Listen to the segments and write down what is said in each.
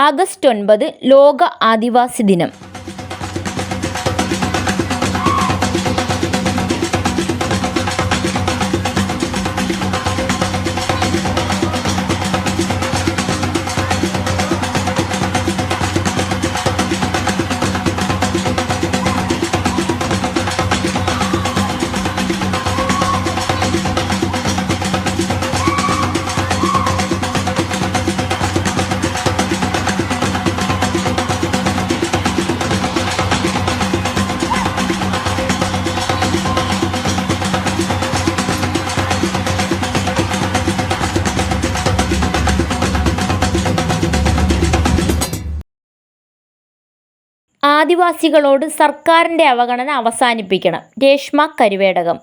August 9 ലോക ആദിവാസി ദിനം. ആദിവാസികളോട് സർക്കാരിൻ്റെ അവഗണന അവസാനിപ്പിക്കണം. രേഷ്മ കരുവേടകം.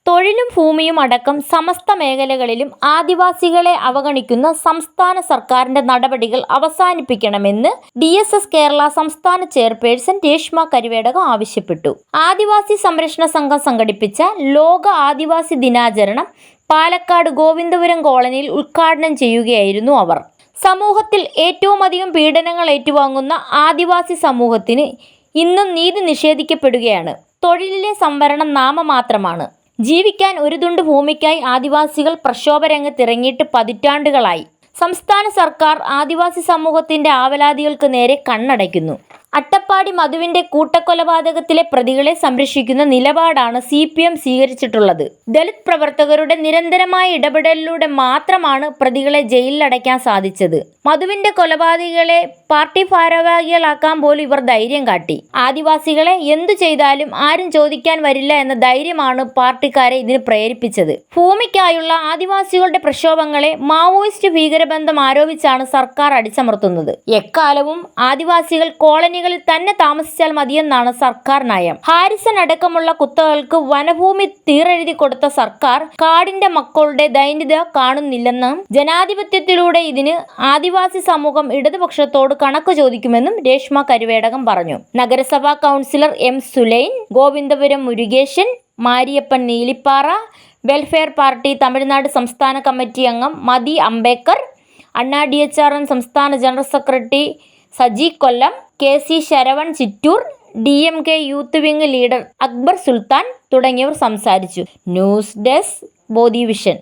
തൊഴിലും ഭൂമിയും അടക്കം സമസ്ത മേഖലകളിലും ആദിവാസികളെ അവഗണിക്കുന്ന സംസ്ഥാന സർക്കാരിൻ്റെ നടപടികൾ അവസാനിപ്പിക്കണമെന്ന് DSS കേരള സംസ്ഥാന ചെയർപേഴ്സൺ രേഷ്മ കരുവേടകം ആവശ്യപ്പെട്ടു. ആദിവാസി സംരക്ഷണ സംഘം സംഘടിപ്പിച്ച ലോക ആദിവാസി ദിനാചരണം പാലക്കാട് ഗോവിന്ദപുരം കോളനിയിൽ ഉദ്ഘാടനം ചെയ്യുകയായിരുന്നു അവർ. സമൂഹത്തിൽ ഏറ്റവും അധികം പീഡനങ്ങൾ ഏറ്റുവാങ്ങുന്ന ആദിവാസി സമൂഹത്തിന് ഇന്നും നീതി നിഷേധിക്കപ്പെടുകയാണ്. തൊഴിലിലെ സംവരണം നാമമാത്രമാണ്. ജീവിക്കാൻ ഒരു തുണ്ട് ഭൂമിക്കായി ആദിവാസികൾ പ്രക്ഷോഭരംഗത്തിറങ്ങിയിട്ട് പതിറ്റാണ്ടുകളായി. സംസ്ഥാന സർക്കാർ ആദിവാസി സമൂഹത്തിൻ്റെ ആവലാതികൾക്ക് നേരെ കണ്ണടയ്ക്കുന്നു. അട്ടപ്പാടി മധുവിൻ്റെ കൂട്ടക്കൊലപാതകത്തിലെ പ്രതികളെ സംരക്ഷിക്കുന്ന നിലപാടാണ് CPM സ്വീകരിച്ചിട്ടുള്ളത്. ദളിത് പ്രവർത്തകരുടെ നിരന്തരമായ ഇടപെടലിലൂടെ മാത്രമാണ് പ്രതികളെ ജയിലിലടയ്ക്കാൻ സാധിച്ചത്. മധുവിൻ്റെ കൊലപാതകികളെ പാർട്ടി ഭാരവാഹികളാക്കാൻ പോലും ഇവർ ധൈര്യം കാട്ടി. ആദിവാസികളെ എന്തു ചെയ്താലും ആരും ചോദിക്കാൻ വരില്ല എന്ന ധൈര്യമാണ് പാർട്ടിക്കാരെ ഇതിന് പ്രേരിപ്പിച്ചത്. ഭൂമിക്കായുള്ള ആദിവാസികളുടെ പ്രക്ഷോഭങ്ങളെ മാവോയിസ്റ്റ് ഭീകരബന്ധം ആരോപിച്ചാണ് സർക്കാർ അടിച്ചമർത്തുന്നത്. എക്കാലവും ആദിവാസികൾ കോളനികളിൽ തന്നെ താമസിച്ചാൽ മതിയെന്നാണ് സർക്കാർ നയം. ഹാരിസൺ അടക്കമുള്ള കുത്തകൾക്ക് വനഭൂമി തീറെഴുതി കൊടുത്ത സർക്കാർ കാടിന്റെ മക്കളുടെ ദൈന്യത കാണുന്നില്ലെന്നും ജനാധിപത്യത്തിലൂടെ ഇതിന് ആദിവാസി സമൂഹം ഇടതുപക്ഷത്തോട് കണക്ക് ചോദിക്കുമെന്നും രേഷ്മ കരുവേടകം പറഞ്ഞു. നഗരസഭാ councillor M. Sulain, Govindapuram Murukesan, Mariyappan Neelippara, welfare party Tamil Nadu സംസ്ഥാന കമ്മിറ്റി അംഗം മതി അംബേദ്കർ, അണ്ണാ DHRN സംസ്ഥാന general secretary Saji Kollam, KC Saravan Chittur, DMK youth wing leader Akbar Sultan തുടങ്ങിയവർ സംസാരിച്ചു. News desk Bodhi vision.